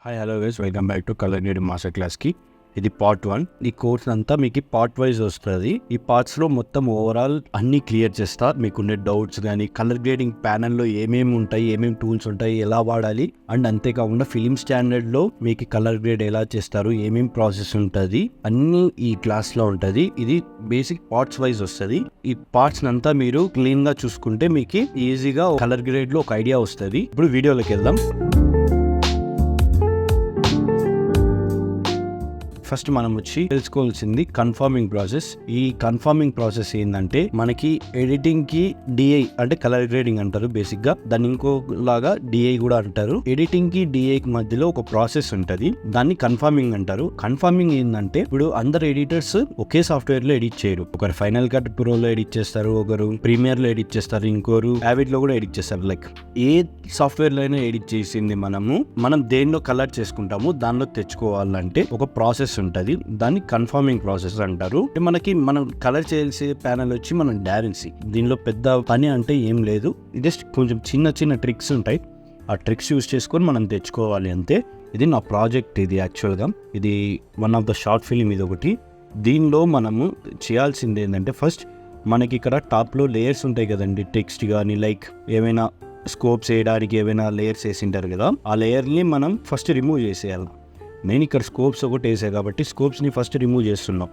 Hi hello guys, welcome back to colour grading master క్లాస్కి. ఇది part 1. ఈ course అంతా మీకు పార్ట్ వైజ్ వస్తుంది. ఈ పార్ట్స్లో మొత్తం ఓవరాల్ అన్నీ క్లియర్ చేస్తా. మీకుండే డౌట్స్ కానీ కలర్ గ్రేడింగ్ ప్యానల్లో ఏమేమి ఉంటాయి, ఏమేమి టూల్స్ ఉంటాయి, ఎలా వాడాలి, అండ్ అంతేకాకుండా ఫిలిం స్టాండర్డ్లో మీకు కలర్ గ్రేడ్ ఎలా చేస్తారు, ఏమేమి ప్రాసెస్ ఉంటుంది అన్నీ ఈ క్లాస్లో ఉంటుంది. ఇది బేసిక్ పార్ట్స్ వైజ్ వస్తుంది. ఈ పార్ట్స్ అంతా మీరు క్లీన్గా చూసుకుంటే మీకు ఈజీగా కలర్ గ్రేడ్లో ఒక ఐడియా వస్తుంది. ఇప్పుడు వీడియోలోకి వెళ్దాం. ఫస్ట్ మనం వచ్చి తెలుసుకోవాల్సింది కన్ఫర్మింగ్ ప్రాసెస్. ఈ కన్ఫర్మింగ్ ప్రాసెస్ ఏంటంటే మనకి ఎడిటింగ్ కి డిఐ అంటే కలర్ గ్రేడింగ్ అంటారు బేసిక్ గా. దాన్ని ఇంకోలాగా డిఐ కూడా అంటారు. ఎడిటింగ్ కి డిఐ కి మధ్యలో ఒక ప్రాసెస్ ఉంటది, దాన్ని కన్ఫర్మింగ్ అంటారు. కన్ఫర్మింగ్ ఏంటంటే ఇప్పుడు అందరు ఎడిటర్స్ ఒకే సాఫ్ట్వేర్ లో ఎడిట్ చేయరు. ఒకరు ఫైనల్ కట్ ప్రో లో ఎడిట్ చేస్తారు, ఒకరు ప్రీమియర్ లో ఎడిట్ చేస్తారు, ఇంకోరు యావిడ్ లో కూడా ఎడిట్ చేస్తారు. లైక్ ఏ సాఫ్ట్వేర్ లో అయినా ఎడిట్ చేసింది మనం దేనిలో కలర్ చేసుకుంటాము దానిలో తెచ్చుకోవాలంటే ఒక ప్రాసెస్ ఉంటుంది. దాన్ని కన్ఫర్మింగ్ ప్రాసెస్ అంటారు. మనం కలర్ చేసే ప్యానల్ వచ్చి మనం డారెన్సీ. దీనిలో పెద్ద పని అంటే ఏం లేదు, జస్ట్ కొంచెం చిన్న చిన్న ట్రిక్స్ ఉంటాయి. ఆ ట్రిక్స్ యూజ్ చేసుకొని మనం తెచ్చుకోవాలి అంతే. ఇది నా ప్రాజెక్ట్. ఇది యాక్చువల్గా ఇది one of the short film. ఇది ఒకటి. దీనిలో మనము చేయాల్సింది ఏంటంటే ఫస్ట్ మనకి ఇక్కడ టాప్లో లేయర్స్ ఉంటాయి కదండి, టెక్స్ట్ కానీ లైక్ ఏమైనా స్కోప్స్ వేయడానికి ఏమైనా లేయర్స్ వేసింటారు కదా, ఆ లేయర్ని మనం ఫస్ట్ రిమూవ్ చేసేయాలి. నేను ఇక్కడ స్కోప్స్ ఒకటి వేసాను కాబట్టి స్కోప్స్ని ఫస్ట్ రిమూవ్ చేస్తున్నాం.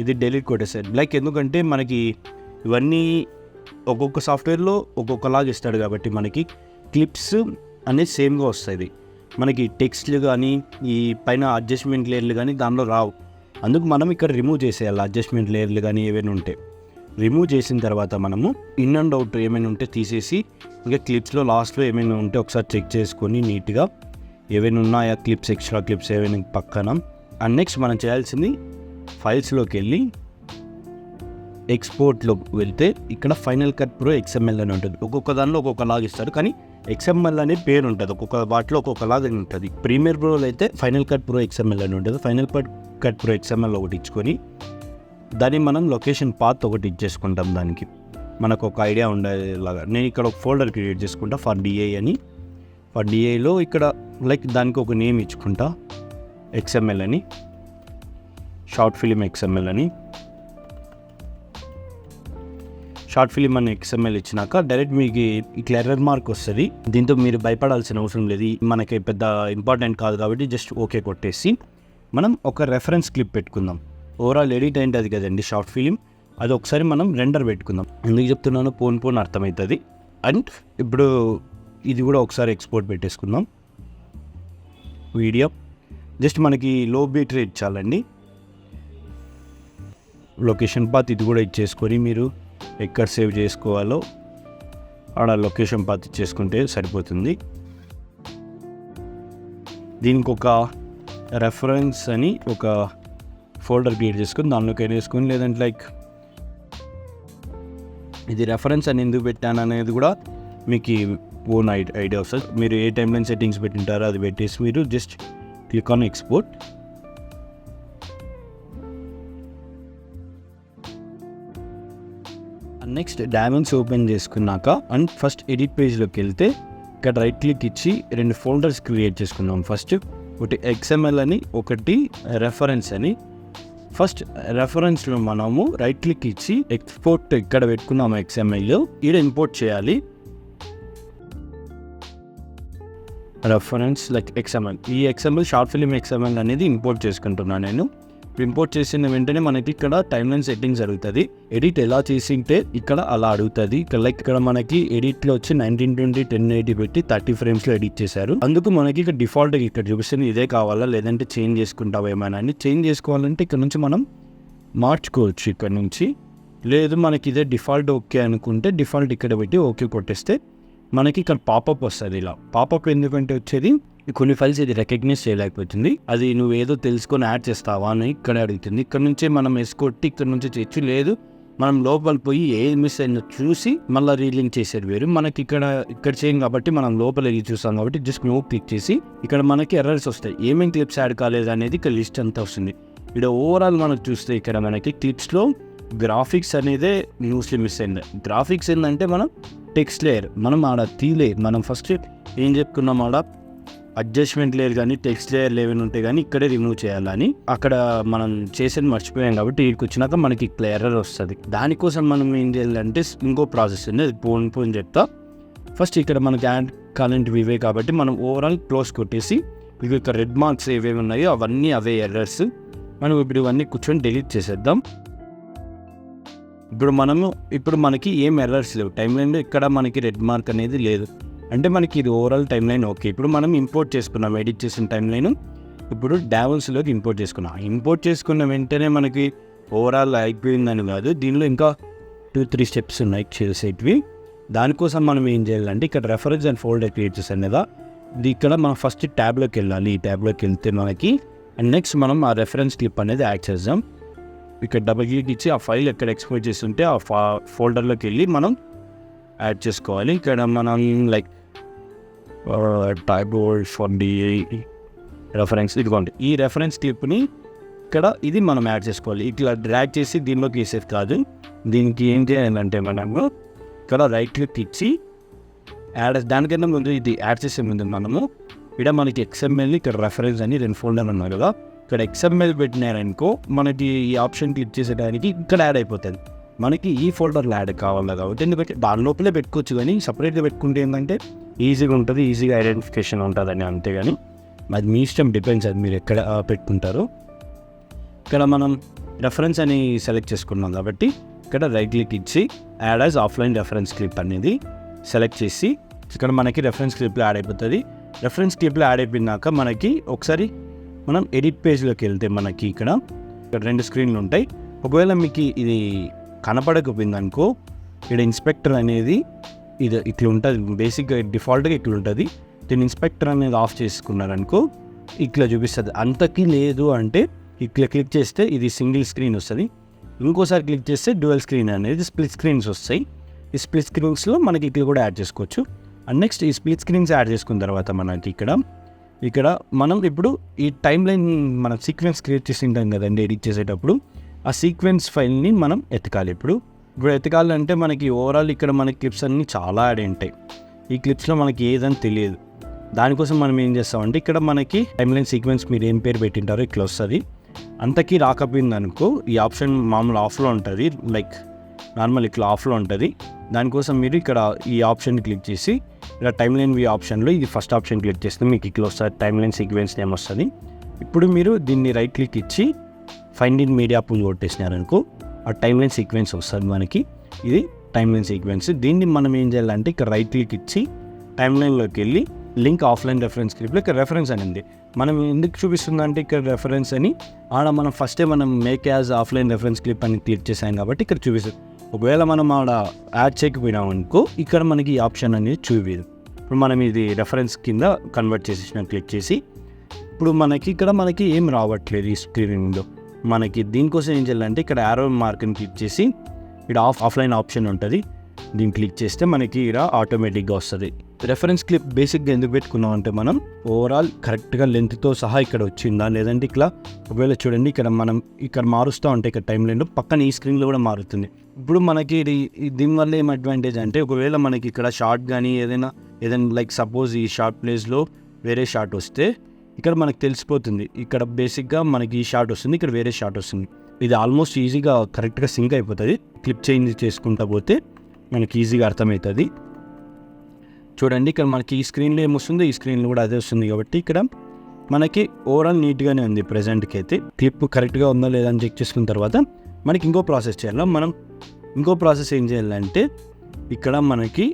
ఇది డెలీట్ కొట్టేసాను. లైక్ ఎందుకంటే మనకి ఇవన్నీ ఒక్కొక్క సాఫ్ట్వేర్లో ఒక్కొక్కలాగా ఇస్తాడు కాబట్టి మనకి క్లిప్స్ అనేది సేమ్గా వస్తుంది. మనకి టెక్స్ట్లు కానీ ఈ పైన అడ్జస్ట్మెంట్ లేయర్లు కానీ దానిలో రావు. అందుకు మనం ఇక్కడ రిమూవ్ చేసేయాలి అడ్జస్ట్మెంట్ లేయర్లు కానీ ఏవైనా ఉంటే. రిమూవ్ చేసిన తర్వాత మనము ఇన్ అండ్ అవుట్ ఏమైనా ఉంటే తీసేసి ఇంకా క్లిప్స్లో లాస్ట్లో ఏమైనా ఉంటే ఒకసారి చెక్ చేసుకొని నీట్గా ఏవైనా ఉన్నాయా క్లిప్స్, ఎక్స్ట్రా క్లిప్స్ ఏవైనా పక్కన. అండ్ నెక్స్ట్ మనం చేయాల్సింది ఫైల్స్లోకి వెళ్ళి ఎక్స్పోర్ట్లోకి వెళ్తే ఇక్కడ ఫైనల్ కట్ ప్రో XML అని ఉంటుంది. ఒక్కొక్క దానిలో ఒక్కొక్కలాగా ఇస్తారు, కానీ XML అనే పేరు ఉంటుంది. ఒక్కొక్క వాటిలో ఒక్కొక్కలాగా ఉంటుంది. ప్రీమియర్ ప్రోలో అయితే ఫైనల్ కట్ ప్రో XML అని ఉంటుంది. ఫైనల్ కట్ ప్రో XML ఒకటి ఇచ్చుకొని దాన్ని మనం లొకేషన్ పాత్ ఒకటి ఇచ్చేసుకుంటాం. దానికి మనకు ఒక ఐడియా ఉండేలాగా నేను ఇక్కడ ఒక ఫోల్డర్ క్రియేట్ చేసుకుంటా ఫర్ డిఐ అని. ఫర్ డిఐలో ఇక్కడ లైక్ దానికి ఒక నేమ్ ఇచ్చుకుంటా, XML అని, షార్ట్ ఫిలిం XML అని. షార్ట్ ఫిలిం అని XML ఇచ్చినాక డైరెక్ట్ మీకు ఇట్లా ఎర్రర్ మార్క్ వస్తుంది. దీంతో మీరు భయపడాల్సిన అవసరం లేదు, మనకి పెద్ద ఇంపార్టెంట్ కాదు కాబట్టి జస్ట్ ఓకే కొట్టేసి మనం ఒక రెఫరెన్స్ క్లిప్ పెట్టుకుందాం. ఓవరాల్ ఎడిట్ అయింది అది కదండి షార్ట్ ఫిలిం, అది ఒకసారి మనం రెండర్ పెట్టుకుందాం. ఎందుకు చెప్తున్నానో పోన్ అర్థమవుతుంది. అండ్ ఇప్పుడు ఇది కూడా ఒకసారి ఎక్స్పోర్ట్ పెట్టేసుకుందాం. వీడియో జస్ట్ మనకి లో బీట్ రేట్ చాలండి. లొకేషన్ పాత్ ఇది కూడా ఇచ్చేసుకొని మీరు ఎక్కడ సేవ్ చేసుకోవాలో ఆడ లొకేషన్ పాత్ ఇచ్చేసుకుంటే సరిపోతుంది. దీనికి ఒక రెఫరెన్స్ అని ఒక ఫోల్డర్ క్రియేట్ చేసుకొని దానిలోకి వేసుకొని, లేదంటే లైక్ ఇది రెఫరెన్స్ అని ఎందుకు పెట్టాను అనేది కూడా మీకు ఓన్ ఐడియా వస్తుంది. మీరు ఏ టైంలైన్ సెట్టింగ్స్ పెట్టింటారో అది పెట్టేసి మీరు just click on export. Next డైమెన్స్ ఓపెన్ చేసుకున్నాక అండ్ ఫస్ట్ ఎడిట్ పేజ్లోకి వెళ్తే ఇక్కడ రైట్ క్లిక్ ఇచ్చి రెండు ఫోల్డర్స్ క్రియేట్ చేసుకుందాం. ఫస్ట్ ఒకటి XML అని, ఒకటి రెఫరెన్స్ అని. ఫస్ట్ రెఫరెన్స్లో మనము రైట్ క్లిక్ ఇచ్చి ఎక్స్పోర్ట్ ఇక్కడ పెట్టుకున్నాము XML, ఇక్కడ ఇంపోర్ట్ చేయాలి. రెఫరెన్స్ లైక్ XML, ఈ XML షార్ట్ ఫిలిం XML అనేది ఇంపోర్ట్ చేసుకుంటున్నాను నేను. ఇంపోర్ట్ చేసిన వెంటనే మనకి ఇక్కడ టైమ్ లైన్ సెట్టింగ్స్ అడుగుతుంది. ఎడిట్ ఎలా చేసింటే ఇక్కడ అలా అడుగుతుంది. లైక్ ఇక్కడ మనకి ఎడిట్లో వచ్చి 1920 1080 పెట్టి 30 ఫ్రేమ్స్లో ఎడిట్ చేశారు. అందుకు మనకి ఇక్కడ డిఫాల్ట్ ఇక్కడ చూపిస్తుంది ఇదే కావాలా లేదంటే చేంజ్ చేసుకుంటావా ఏమైనా అని. చేంజ్ చేసుకోవాలంటే ఇక్కడ నుంచి మనం మార్చుకోవచ్చు. ఇక్కడ నుంచి లేదు మనకి ఇదే డిఫాల్ట్ ఓకే అనుకుంటే డిఫాల్ట్ ఇక్కడ పెట్టి ఓకే కొట్టేస్తే మనకి ఇక్కడ పాపప్ వస్తుంది. ఇలా పాపప్ ఎందుకంటే వచ్చేది కొన్ని ఫైల్స్ ఇది రికగ్నైజ్ చేయలేకపోతుంది, అది నువ్వు ఏదో తెలుసుకొని యాడ్ చేస్తావా అని ఇక్కడ అడుగుతుంది. ఇక్కడ నుంచే మనం వేసుకొట్టి ఇక్కడ నుంచి చేయొచ్చు, లేదు మనం లోపల పోయి ఏది మిస్ అయిందో చూసి మళ్ళీ రీలింక్ చేసేది వేరు. మనకి ఇక్కడ చేయం కాబట్టి మనం లోపల వెళ్ళి చూస్తాం కాబట్టి జస్ట్ నో క్లిక్ చేసి ఇక్కడ మనకి ఎర్రర్స్ వస్తాయి. ఏమేమి క్లిప్స్ యాడ్ కాలేదు అనేది ఇక్కడ లిస్ట్ అంతా వస్తుంది. ఇక్కడ ఓవరాల్ మనకు చూస్తే ఇక్కడ మనకి క్లిప్స్లో గ్రాఫిక్స్ అనేదే న్యూస్లీ మిస్ అయింది. గ్రాఫిక్స్ ఏంటంటే మనం టెక్స్ట్ లేయర్ మనం ఆడ తీయలేదు. మనం ఫస్ట్ ఏం చెప్పుకున్నాం, ఆడ అడ్జస్ట్మెంట్ లేయర్ కానీ టెక్స్ట్ లేయర్ ఏమైనా ఉంటే కానీ ఇక్కడే రిమూవ్ చేయాలని అక్కడ మనం చేసేది మర్చిపోయాం కాబట్టి వీటికి వచ్చినాక మనకి ఇట్లా ఎర్రర్ వస్తుంది. దానికోసం మనం ఏం చేయాలంటే ఇంకో ప్రాసెస్ ఉంది, అది పోన్ చెప్తా. ఫస్ట్ ఇక్కడ మనకి యాడ్ కాలంటివి ఇవే కాబట్టి మనం ఓవరాల్ క్లోజ్ కొట్టేసి ఇవి ఇక్కడ రెడ్ మార్క్స్ ఏవేవి ఉన్నాయో అవన్నీ అవే ఎర్రర్స్. మనం ఇప్పుడు ఇవన్నీ కూర్చొని డిలీట్ చేసేద్దాం. ఇప్పుడు మనకి ఏం ఎర్రర్స్ లేవు, టైం లైన్లో ఇక్కడ మనకి రెడ్ మార్క్ అనేది లేదు. అంటే మనకి ఇది ఓవరాల్ టైం లైన్ ఓకే. ఇప్పుడు మనం ఇంపోర్ట్ చేసుకున్నాం, ఎడిట్ చేసిన టైం లైన్ ఇప్పుడు డావెన్స్లోకి ఇంపోర్ట్ చేసుకున్నాం. ఇంపోర్ట్ చేసుకున్న వెంటనే మనకి ఓవరాల్ అయిపోయిందని కాదు, దీనిలో ఇంకా 2-3 స్టెప్స్ ఉన్నాయి చేసేటివి. దానికోసం మనం ఏం చేయాలంటే ఇక్కడ రెఫరెన్స్ అండ్ ఫోల్డర్ క్రియేట్ చేసాం కదా, ఇది ఇక్కడ మనం ఫస్ట్ ట్యాబ్లోకి వెళ్ళాలి. ఈ ట్యాబ్లోకి వెళ్తే మనకి అండ్ నెక్స్ట్ మనం ఆ రెఫరెన్స్ క్లిప్ అనేది యాడ్ చేద్దాం. ఇక్కడ డబుల్ క్లిక్ ఇచ్చి ఆ ఫైల్ ఎక్కడ ఎక్స్పోర్ట్ చేస్తుంటే ఆ ఫోల్డర్లోకి వెళ్ళి మనం యాడ్ చేసుకోవాలి. ఇక్కడ మనం like type for the reference ఇదిగోండి, ఈ రెఫరెన్స్ క్లిప్ని ఇక్కడ ఇది మనం యాడ్ చేసుకోవాలి. ఇట్లా డ్రాగ్ చేసి దీనిలోకి వేసేది కాదు. దీనికి ఏం చేయాలంటే మనము ఇక్కడ రైట్ క్లిక్ ఇచ్చి యాడ్, దానికన్నా ముందు ఇది యాడ్ చేసే ముందు మనము ఇక్కడ మనకి XML ఇక్కడ రెఫరెన్స్ అని 2 ఫోల్డర్ ఉన్నాయి కదా, ఇక్కడ XML పెట్టినారనుకో మనకి ఈ ఆప్షన్ క్లిక్ చేసేదానికి ఇక్కడ యాడ్ అయిపోతుంది. మనకి ఈ ఫోల్డర్లో యాడ్ కావాలి కాబట్టి ఎందుకంటే దాని లోపలే పెట్టుకోవచ్చు, కానీ సపరేట్గా పెట్టుకుంటే ఏంటంటే ఈజీగా ఉంటుంది, ఈజీగా ఐడెంటిఫికేషన్ ఉంటుందని. అంతేగాని అది మీ ఇష్టం, డిపెండ్స్ అది మీరు ఎక్కడ పెట్టుకుంటారో. ఇక్కడ మనం రెఫరెన్స్ అని సెలెక్ట్ చేసుకున్నాం కాబట్టి ఇక్కడ రైట్ క్లిక్ ఇచ్చి add as offline reference clip అనేది సెలెక్ట్ చేసి ఇక్కడ మనకి రెఫరెన్స్ క్లిప్లో యాడ్ అయిపోతుంది. రెఫరెన్స్ క్లిప్లో యాడ్ అయిపోయినాక మనకి ఒకసారి మనం ఎడిట్ పేజ్లోకి వెళ్తే మనకి ఇక్కడ 2 స్క్రీన్లు ఉంటాయి. ఒకవేళ మీకు ఇది కనపడకపోయింది అనుకో, ఇక్కడ ఇన్స్పెక్టర్ అనేది ఇది ఇట్లా ఉంటుంది, బేసిక్గా డిఫాల్ట్గా ఇట్లా ఉంటుంది. దీని ఇన్స్పెక్టర్ అనేది ఆఫ్ చేసుకున్నారనుకో ఇట్లా చూపిస్తుంది. అంతకీ లేదు అంటే ఇట్లా క్లిక్ చేస్తే ఇది సింగిల్ స్క్రీన్ వస్తుంది. ఇంకోసారి క్లిక్ చేస్తే డ్యూయల్ స్క్రీన్ అనేది స్ప్లిట్ స్క్రీన్స్ వస్తాయి. ఈ స్ప్లిట్ స్క్రీన్స్లో మనకి ఇట్లా కూడా యాడ్ చేసుకోవచ్చు. అండ్ నెక్స్ట్ ఈ స్ప్లిట్ స్క్రీన్స్ యాడ్ చేసుకున్న తర్వాత మనకి ఇక్కడ మనం ఇప్పుడు ఈ టైం లైన్ మన సీక్వెన్స్ క్రియేట్ చేసి ఉంటాం కదండి ఎడిట్ చేసేటప్పుడు, ఆ సీక్వెన్స్ ఫైల్ని మనం ఎతకాలి. ఇప్పుడు ఎతకాలంటే మనకి ఓవరాల్ ఇక్కడ మనకి క్లిప్స్ అన్నీ చాలా యాడ్ ఉంటాయి. ఈ క్లిప్స్లో మనకి ఏదని తెలియదు. దానికోసం మనం ఏం చేస్తామంటే ఇక్కడ మనకి టైం లైన్ సీక్వెన్స్ మీరు ఏం పేరు పెట్టింటారో ఇట్లా వస్తుంది. అంతకీ రాకపోయింది అనుకో ఈ ఆప్షన్ మామూలు ఆఫ్లో ఉంటుంది, లైక్ నార్మల్ ఇట్లా ఆఫ్లో ఉంటుంది. దానికోసం మీరు ఇక్కడ ఈ ఆప్షన్ క్లిక్ చేసి ఇక్కడ టైం లైన్ వి ఆప్షన్లో ఇది ఫస్ట్ ఆప్షన్ క్లిక్ చేస్తే మీకు ఇట్లా వస్తుంది, టైం లైన్ సీక్వెన్స్ నేమ్ వస్తుంది. ఇప్పుడు మీరు దీన్ని రైట్ క్లిక్ ఇచ్చి ఫైండ్ ఇన్ మీడియా పూల్ కొట్టేసినారనుకో ఆ టైం లైన్ సీక్వెన్స్ వస్తుంది మనకి. ఇది టైం లైన్ సీక్వెన్స్. దీన్ని మనం ఏం చేయాలంటే ఇక్కడ రైట్ క్లిక్ ఇచ్చి టైం లైన్లోకి వెళ్ళి లింక్ ఆఫ్లైన్ రెఫరెన్స్ క్లిప్లో ఇక్కడ రెఫరెన్స్ అని ఉంది. మనం ఎందుకు చూపిస్తుందంటే ఇక్కడ రెఫరెన్స్ అని మనం ఫస్టే మనం make as offline reference clip అని క్లిక్ చేసాం కాబట్టి ఇక్కడ చూపిస్తుంది. ఒకవేళ మనం యాడ్ చేయకపోయినాం అనుకో ఇక్కడ మనకి ఈ ఆప్షన్ అనేది చూపించదు. ఇప్పుడు మనం ఇది రెఫరెన్స్ కింద కన్వర్ట్ చేసేసిన క్లిక్ చేసి ఇప్పుడు మనకి ఏం రావట్లేదు ఈ స్క్రీన్లో. మనకి దీనికోసం ఏం చేయాలంటే ఇక్కడ యారో మార్క్ని క్లిక్ చేసి ఇక్కడ ఆఫ్లైన్ ఆప్షన్ ఉంటుంది, దీన్ని క్లిక్ చేస్తే మనకి ఇక్కడ ఆటోమేటిక్గా వస్తుంది. రెఫరెన్స్ క్లిప్ బేసిక్గా ఎందుకు పెట్టుకున్నాం అంటే మనం ఓవరాల్ కరెక్ట్గా లెంత్తో సహా ఇక్కడ వచ్చిందా లేదంటే ఇట్లా ఒకవేళ చూడండి ఇక్కడ మారుస్తూ ఉంటే ఇక్కడ టైం లైన్లో పక్కన ఈ స్క్రీన్లో కూడా మారుతుంది. ఇప్పుడు మనకి దీనివల్ల ఏం అడ్వాంటేజ్ అంటే ఒకవేళ మనకి ఇక్కడ షార్ట్ కానీ ఏదైనా లైక్ సపోజ్ ఈ షార్ట్ ప్లేస్లో వేరే షార్ట్ వస్తే ఇక్కడ మనకు తెలిసిపోతుంది. ఇక్కడ బేసిక్గా మనకి ఈ షార్ట్ వస్తుంది, ఇక్కడ వేరే షార్ట్ వస్తుంది. ఇది ఆల్మోస్ట్ ఈజీగా కరెక్ట్గా సింక్ అయిపోతుంది. క్లిప్ చేంజ్ చేసుకుంటా పోతే మనకి ఈజీగా అర్థమవుతుంది. చూడండి ఇక్కడ మనకి ఈ స్క్రీన్లో ఏమొస్తుందో ఈ స్క్రీన్లో కూడా అదే వస్తుంది కాబట్టి ఇక్కడ మనకి ఓవరాల్ నీట్గానే ఉంది. ప్రజెంట్కి అయితే క్లిప్ కరెక్ట్గా ఉందా లేదా అని చెక్ చేసుకున్న తర్వాత మనకి ఇంకో ప్రాసెస్ చేయాలి. మనం ఇంకో ప్రాసెస్ ఏం చేయాలంటే ఇక్కడ మనకి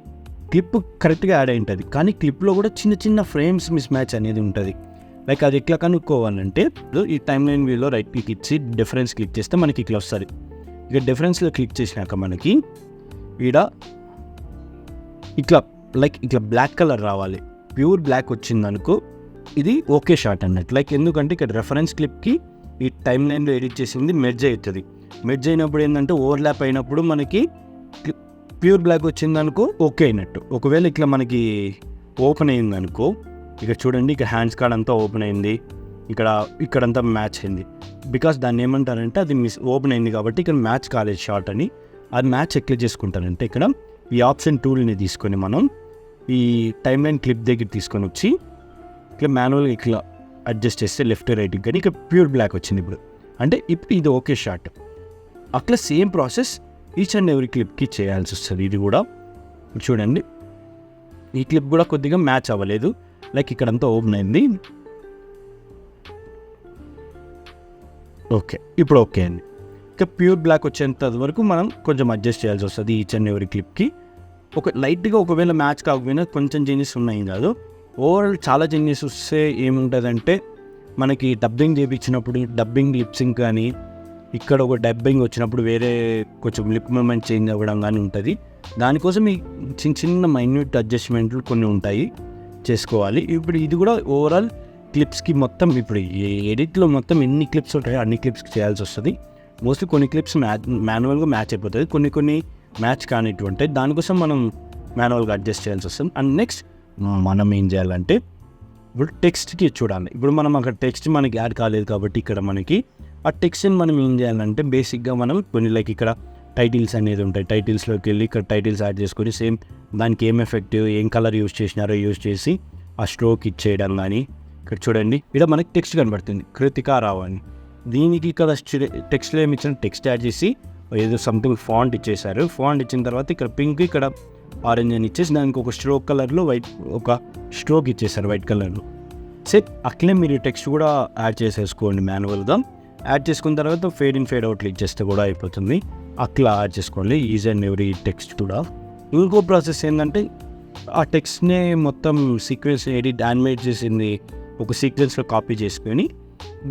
క్లిప్ కరెక్ట్గా యాడ్ అయి ఉంటుంది, కానీ క్లిప్లో కూడా చిన్న చిన్న ఫ్రేమ్స్ మిస్ మ్యాచ్ అనేది ఉంటుంది. లైక్ అది ఎట్లా కనుక్కోవాలంటే ఈ టైం లైన్ వ్యూలో రైట్ క్లిక్ ఇచ్చి డిఫరెన్స్ క్లిక్ చేస్తే మనకి ఇట్లా వస్తుంది. ఇక డిఫరెన్స్లో క్లిక్ చేసినాక మనకి ఇట్లా బ్లాక్ కలర్ రావాలి. ప్యూర్ బ్లాక్ వచ్చిందనుకో ఇది ఓకే షాట్ అన్నట్టు. లైక్ ఎందుకంటే ఇక్కడ రెఫరెన్స్ క్లిప్కి ఈ టైం లైన్లో ఎడిట్ చేసింది మెర్జ్ అవుతుంది. మెర్జ్ అయినప్పుడు ఏంటంటే ఓవర్లాప్ అయినప్పుడు మనకి ప్యూర్ బ్లాక్ వచ్చిందనుకో ఓకే అయినట్టు. ఒకవేళ ఇట్లా మనకి ఓపెన్ అయిందనుకో ఇక్కడ చూడండి ఇక్కడ హ్యాండ్స్ కార్డ్ అంతా ఓపెన్ అయింది, ఇక్కడంతా మ్యాచ్ అయింది. బికాస్ దాన్ని ఏమంటారంటే అది ఓపెన్ అయింది కాబట్టి ఇక్కడ మ్యాచ్ కాలేదు షార్ట్ అని. అది మ్యాచ్ ఎట్లా చేసుకుంటారంటే ఇక్కడ ఈ ఆప్షన్ టూల్ని తీసుకొని మనం ఈ టైమ్ లైన్ క్లిప్ దగ్గర తీసుకొని వచ్చి ఇట్లా మాన్యువల్గా ఇట్లా అడ్జస్ట్ చేస్తే లెఫ్ట్ రైట్ కానీ ఇక్కడ ప్యూర్ బ్లాక్ వచ్చింది ఇప్పుడు. అంటే ఇప్పుడు ఇది ఓకే షాట్. అట్లా same process each and every క్లిప్కి చేయాల్సి వస్తుంది. ఇది కూడా చూడండి, ఈ క్లిప్ కూడా కొద్దిగా మ్యాచ్ అవ్వలేదు, లైక్ ఇక్కడంతా ఓపెన్ అయింది. ఓకే, ఇప్పుడు ఓకే అండి. ఇక ప్యూర్ బ్లాక్ వచ్చేంత వరకు మనం కొంచెం అడ్జస్ట్ చేయాల్సి వస్తుంది ఈచ్ అండ్ ఎవరీ క్లిప్కి. ఒక లైట్గా ఒకవేళ మ్యాచ్ కాకపోయినా కొంచెం చేంజెస్ ఉన్నాయి కాదు, ఓవరాల్ చాలా చేంజెస్ వస్తే ఏముంటుందంటే మనకి డబ్బింగ్ చేయించినప్పుడు డబ్బింగ్ లిప్సింగ్ కానీ, ఇక్కడ ఒక డబ్బింగ్ వచ్చినప్పుడు వేరే కొంచెం లిప్ మూమెంట్ చేంజ్ అవ్వడం కానీ ఉంటుంది. దానికోసం ఈ చిన్న చిన్న మైన్యూట్ అడ్జస్ట్మెంట్లు కొన్ని ఉంటాయి, చేసుకోవాలి. ఇప్పుడు ఇది కూడా ఓవరాల్ క్లిప్స్కి మొత్తం ఇప్పుడు ఎడిట్లో మొత్తం ఎన్ని క్లిప్స్ ఉంటాయో అన్ని క్లిప్స్కి చేయాల్సి వస్తుంది. మోస్ట్లీ కొన్ని క్లిప్స్ మాన్యువల్గా మ్యాచ్ అయిపోతుంది, కొన్ని మ్యాచ్ కానిట్టు ఉంటాయి, దానికోసం మనం మాన్యువల్గా అడ్జస్ట్ చేయాల్సి వస్తుంది. అండ్ నెక్స్ట్ మనం ఏం చేయాలంటే ఇప్పుడు టెక్స్ట్కి చూడాలి. ఇప్పుడు మనం అక్కడ టెక్స్ట్ మనకి యాడ్ కాలేదు కాబట్టి ఇక్కడ మనకి ఆ టెక్స్ట్ని మనం ఏం చేయాలంటే బేసిక్గా మనం కొన్ని లైక్ ఇక్కడ టైటిల్స్ అనేది ఉంటాయి, టైటిల్స్లోకి వెళ్ళి ఇక్కడ టైటిల్స్ యాడ్ చేసుకొని సేమ్ దానికి ఏం ఎఫెక్ట్ ఏం కలర్ యూజ్ చేసినారో యూజ్ చేసి ఆ స్ట్రోక్ ఇచ్చేయడం కానీ. ఇక్కడ చూడండి, ఇక్కడ మనకి టెక్స్ట్ కనబడుతుంది కృతికా రావు అని. దీనికి ఇక్కడ టెక్స్ట్లో ఏమి ఇచ్చిన టెక్స్ట్ యాడ్ చేసి ఏదో సంథింగ్ ఫాంట్ ఇచ్చేసారు. ఫాంట్ ఇచ్చిన తర్వాత ఇక్కడ పింక్ ఇక్కడ ఆరెంజ్ అని ఇచ్చేసి దానికి ఒక స్ట్రోక్ కలర్లో వైట్ ఒక స్ట్రోక్ ఇచ్చేసారు వైట్ కలర్లో. సెట్ అట్లే మీరు టెక్స్ట్ కూడా యాడ్ చేసేసుకోండి మాన్యువల్గా. యాడ్ చేసుకున్న తర్వాత ఫేడ్ ఇన్ ఫేడ్ అవుట్లు ఇచ్చేస్తే కూడా అయిపోతుంది. అట్లా యాడ్ చేసుకోండి ఈజ్ అండ్ ఎవ్రీ టెక్స్ట్ కూడా. ఇంకో ప్రాసెస్ ఏంటంటే ఆ టెక్స్ట్నే మొత్తం సీక్వెన్స్ ఎడిట్ యానిమేట్ చేసింది ఒక సీక్వెన్స్లో కాపీ చేసుకొని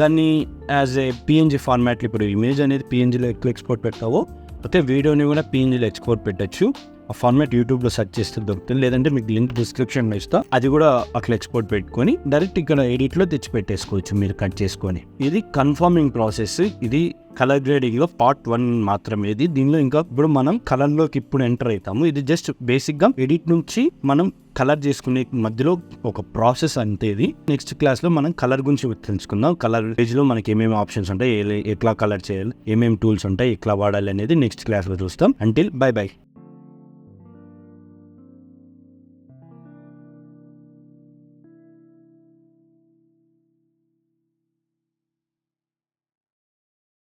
దాన్ని యాజ్ ఏ పిఎన్జీ ఫార్మాట్లో, ఇప్పుడు ఇమేజ్ అనేది పిఎన్జీలో ఎక్కువ ఎక్స్పోర్ట్ పెట్టావో అయితే వీడియోని కూడా పిఎన్జీలో ఎక్స్పోర్ట్ పెట్టచ్చు. ఆ ఫార్మాట్ యూట్యూబ్లో సెర్చ్ చేస్తే దొరుకుతుంది, లేదంటే మీకు లింక్ డిస్క్రిప్షన్లో ఇస్తా, అది కూడా అట్లా ఎక్స్పోర్ట్ పెట్టుకొని డైరెక్ట్ ఇక్కడ ఎడిట్లో తెచ్చి పెట్టేసుకోవచ్చు మీరు కట్ చేసుకొని. ఇది కన్ఫర్మింగ్ ప్రాసెస్. ఇది కలర్ గ్రేడింగ్లో పార్ట్ 1 మాత్రమే. ఇది దీనిలో ఇంకా ఇప్పుడు మనం కలర్లోకి ఇప్పుడు ఎంటర్ అవుతాము. ఇది జస్ట్ బేసిక్గా ఎడిట్ నుంచి మనం కలర్ చేసుకునే మధ్యలో ఒక ప్రాసెస్ అంతే. ఇది నెక్స్ట్ క్లాస్లో మనం కలర్ గురించి తెలుసుకుందాం. కలర్ పేజ్లో మనకి ఏమేమి ఆప్షన్స్ ఉంటాయి, ఎట్లా కలర్ చేయాలి, ఏమేమి టూల్స్ ఉంటాయి, ఎట్లా వాడాలి అనేది నెక్స్ట్ క్లాస్లో చూస్తాం. Until by by.